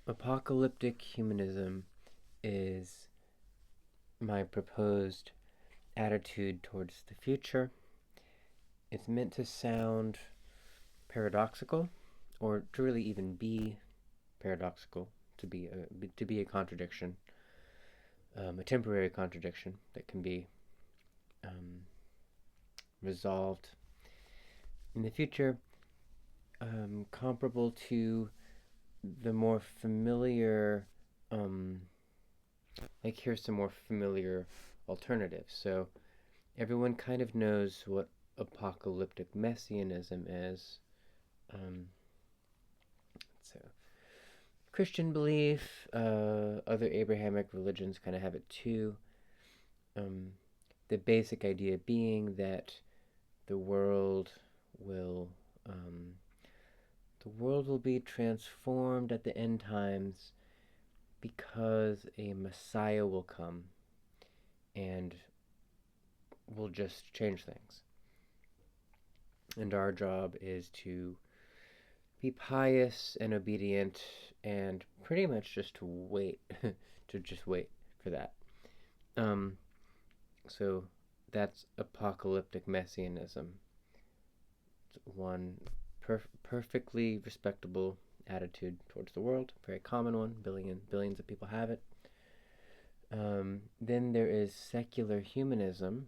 Apocalyptic humanism is my proposed attitude towards the future. It's meant to sound paradoxical, or to really even be paradoxical, to be a contradiction, a temporary contradiction that can be um, resolved in the future, comparable to the more familiar, um, like here's some more familiar alternatives. So everyone kind of knows what apocalyptic messianism is. Um, so Christian belief, other Abrahamic religions kind of have it too. Um, the basic idea being that the world will um, the world will be transformed at the end times because a Messiah will come and will just change things. And our job is to be pious and obedient and pretty much just to wait, to just wait for that. Um, so that's apocalyptic messianism. It's one perfectly respectable attitude towards the world, very common one. Billions of people have it. Then there is secular humanism,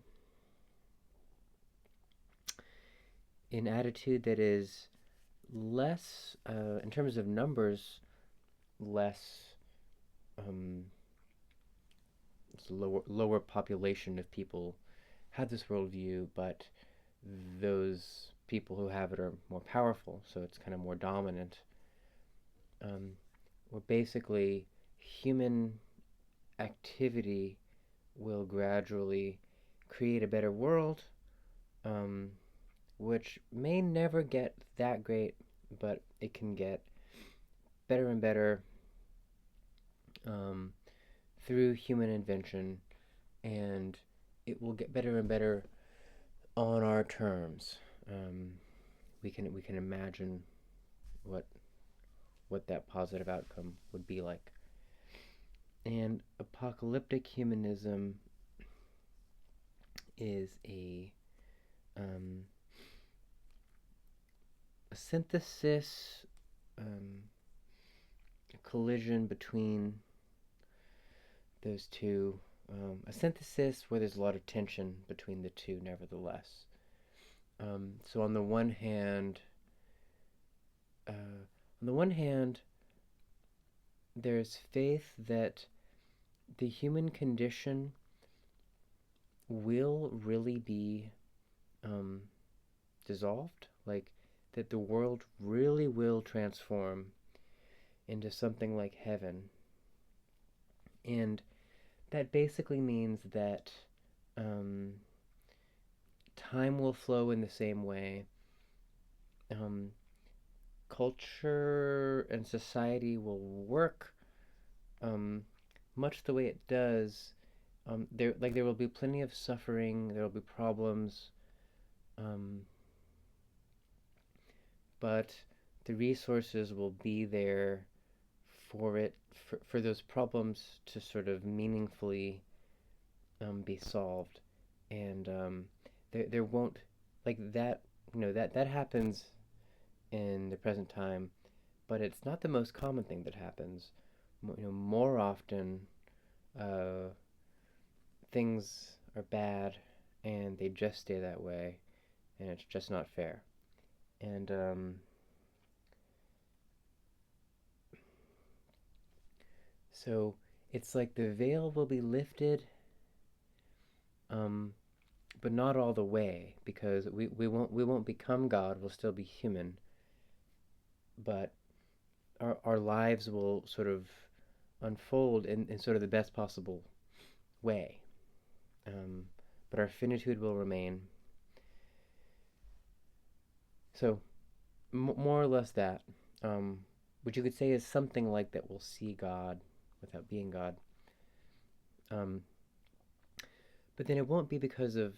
an attitude that is less, in terms of numbers, less, um, it's lower population of people have this worldview, but those people who have it are more powerful, so it's kind of more dominant. Where basically human activity will gradually create a better world, um, which may never get that great, but it can get better and better um, through human invention, and it will get better and better on our terms. Um, we can imagine what that positive outcome would be like. And apocalyptic humanism is um, a synthesis, a collision between those two, a synthesis where there's a lot of tension between the two, nevertheless. So on the one hand, there's faith that the human condition will really be um, dissolved, like that the world really will transform into something like heaven. And that basically means that um, time will flow in the same way. Um, Culture and society will work much the way it does. There will be plenty of suffering. There will be problems, um, but the resources will be there for for those problems to sort of meaningfully be solved, and there won't like that. That happens in the present time, but it's not the most common thing that happens. More often, uh, things are bad, and they just stay that way, and it's just not fair. And so it's like the veil will be lifted, um, but not all the way, because we won't become God. We'll still be human, but our lives will sort of unfold in sort of the best possible way. Um, but our finitude will remain. So, more or less that, which you could say is something like that we'll see God without being God. Um, but then it won't be because of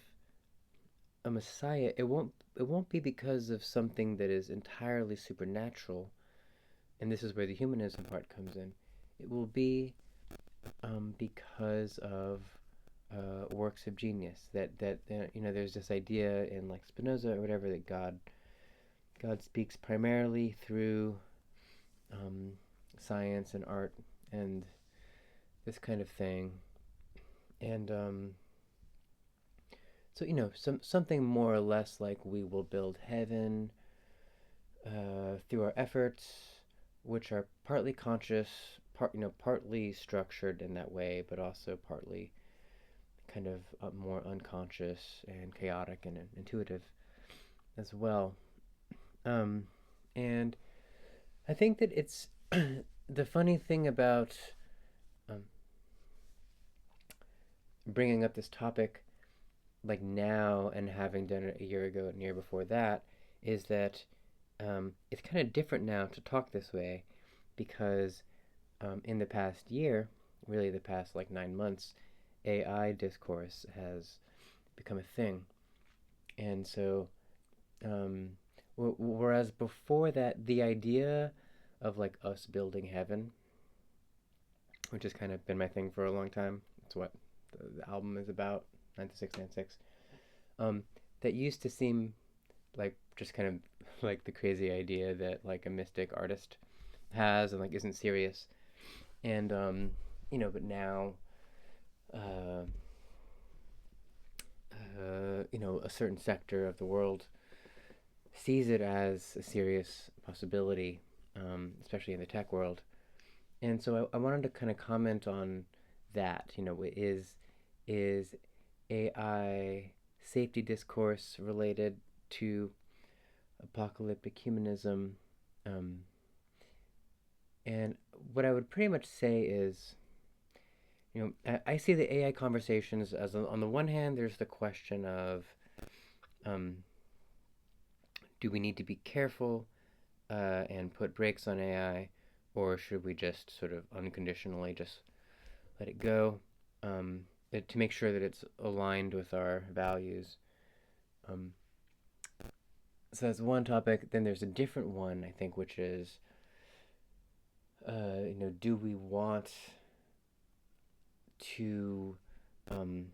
a Messiah. It won't be because of something that is entirely supernatural. and this is where the humanism part comes in, it will be because of works of genius. There's this idea in like Spinoza or whatever that God speaks primarily through um, science and art and this kind of thing, and so something more or less like we will build heaven through our efforts, which are partly conscious, partly structured in that way, but also partly kind of more unconscious and chaotic and intuitive as well. Um, and I think that it's the funny thing about um, bringing up this topic like now and having done it a year ago and a year before that is that it's kind of different now to talk this way because in the past year, really the past like 9 months, AI discourse has become a thing. And so, um, whereas before that, the idea of like us building heaven, which has kind of been my thing for a long time, it's what the album is about, 9696, um, that used to seem like just kind of like the crazy idea that like a mystic artist has and like isn't serious. And but now uh, a certain sector of the world sees it as a serious possibility, especially in the tech world. And so I wanted to kind of comment on that. Is AI safety discourse related to apocalyptic humanism? Um, and what I would pretty much say is, I see the AI conversations as on the one hand, there's the question of, um, do we need to be careful and put brakes on AI, or should we just sort of unconditionally just let it go to make sure that it's aligned with our values? Um, so that's one topic. Then there's a different one, I think, which is, do we want to, um,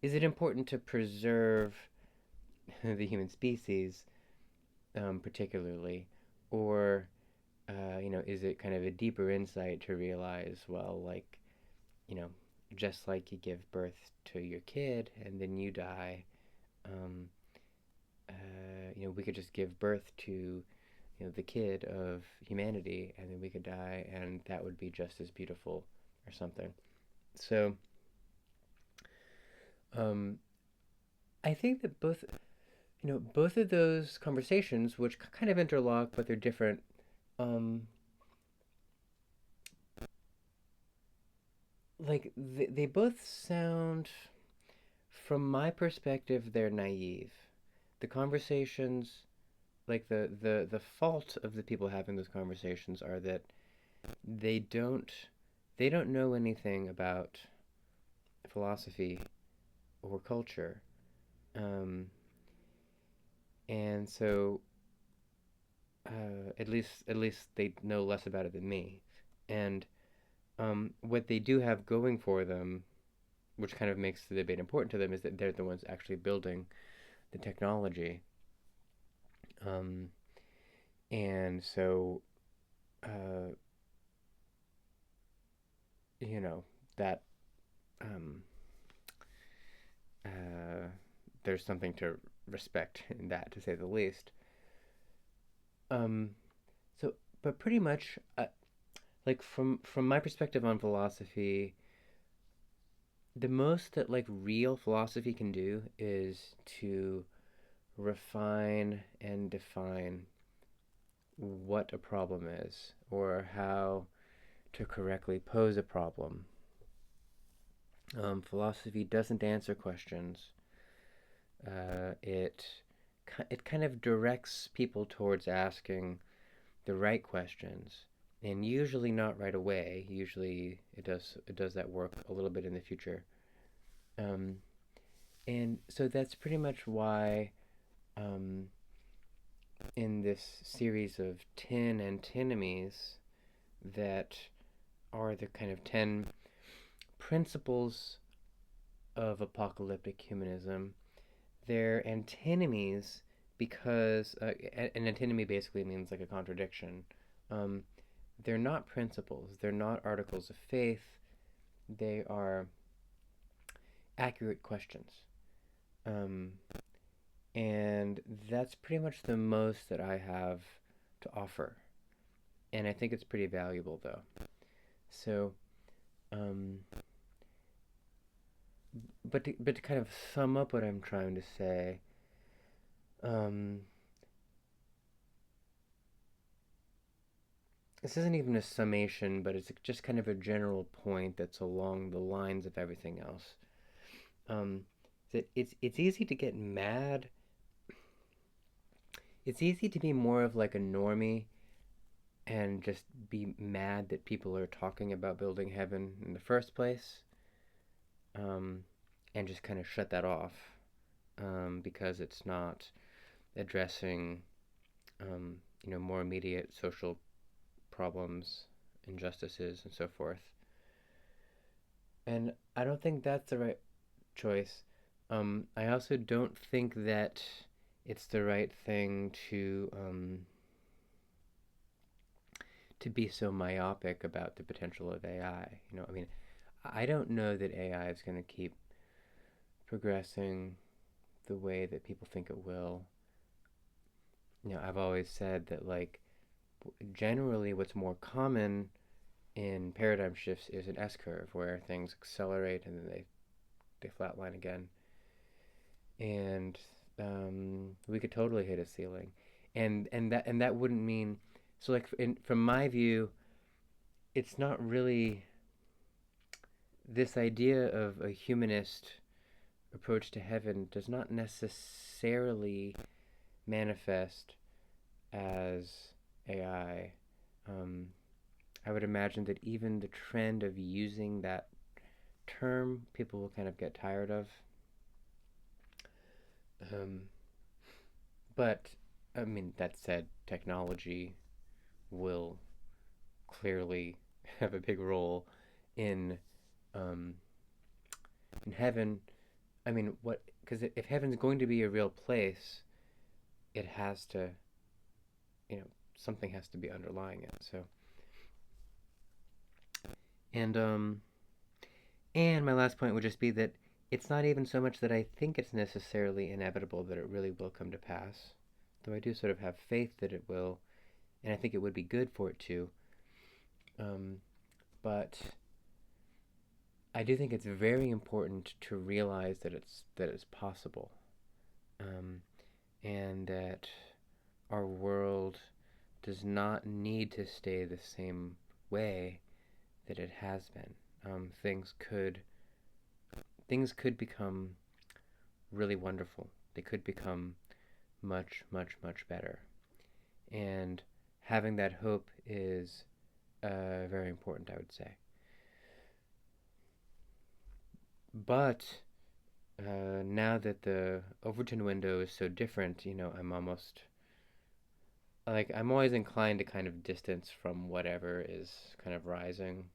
is it important to preserve the human species, particularly, or is it kind of a deeper insight to realize, well, like, you know, just like you give birth to your kid and then you die, um, we could just give birth to, the kid of humanity and then we could die and that would be just as beautiful or something. So, um, I think that both of those conversations, which kind of interlock but they're different, um, like they both sound, from my perspective, they're naive. The conversations, like the fault of the people having those conversations are that they don't they don't know anything about philosophy or culture, um, and so at least they know less about it than me. And what they do have going for them, which kind of makes the debate important to them, is that they're the ones actually building the technology. Um, and so, uh, you know, that um, uh, there's something to respect in that, to say the least. Um, so, but pretty much, like from my perspective on philosophy, the most that like real philosophy can do is to refine and define what a problem is or how to correctly pose a problem. Philosophy doesn't answer questions. It kind of directs people towards asking the right questions, and usually not right away. Usually, it does that work a little bit in the future. Um, and so that's pretty much why um, in this series of 10 antinomies, that are the kind of 10 principles of apocalyptic humanism. They're antinomies because an antinomy basically means like a contradiction. Um, they're not principles, they're not articles of faith, they are accurate questions. Um, and that's pretty much the most that I have to offer. And I think it's pretty valuable, though. So, um, but to kind of sum up what I'm trying to say, um, this isn't even a summation, but it's just kind of a general point that's along the lines of everything else. Um, that it's easy to get mad. It's easy to be more of like a normie and just be mad that people are talking about building heaven in the first place, um, and just kind of shut that off, because it's not addressing, more immediate social problems, injustices, and so forth. And I don't think that's the right choice. I also don't think that it's the right thing to be so myopic about the potential of AI. I mean, I don't know that AI is going to keep progressing the way that people think it will. I've always said that, like, generally what's more common in paradigm shifts is an S curve where things accelerate and then they flatline again. And we could totally hit a ceiling. And that wouldn't mean, so, like, from my view, it's not really this idea of a humanist approach to heaven does not necessarily manifest as AI. Um, I would imagine that even the trend of using that term, people will kind of get tired of. Um, but, I mean, that said, technology will clearly have a big role in um, in heaven. I mean, what? Because if heaven's going to be a real place, it has to, you know, something has to be underlying it. So, and and my last point would just be that it's not even so much that I think it's necessarily inevitable that it really will come to pass, though I do sort of have faith that it will, and I think it would be good for it to. Um, but I do think it's very important to realize that it's possible, um, and that our world does not need to stay the same way that it has been. Um, things could things could become really wonderful. They could become much, much, much better. And having that hope is very important, I would say. But now that the Overton window is so different, I'm always inclined to kind of distance from whatever is kind of rising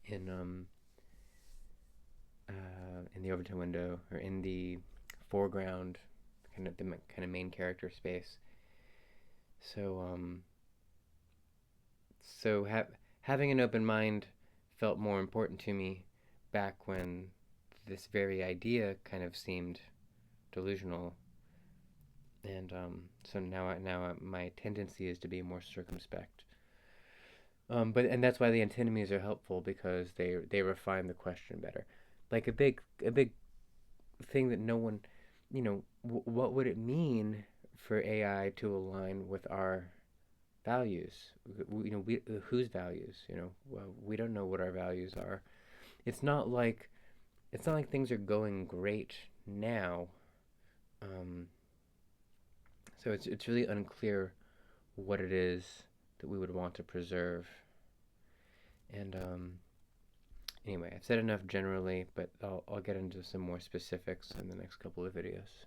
in in the Overton window, or in the foreground, kind of main character space. So having an open mind felt more important to me back when this very idea kind of seemed delusional, and so now my tendency is to be more circumspect. But that's why the antinomies are helpful, because they refine the question better. Like a big thing that no one, what would it mean for AI to align with our values? We whose values? Well, we don't know what our values are. It's not like things are going great now. Um, so it's really unclear what it is that we would want to preserve. And anyway, I've said enough generally, but I'll get into some more specifics in the next couple of videos.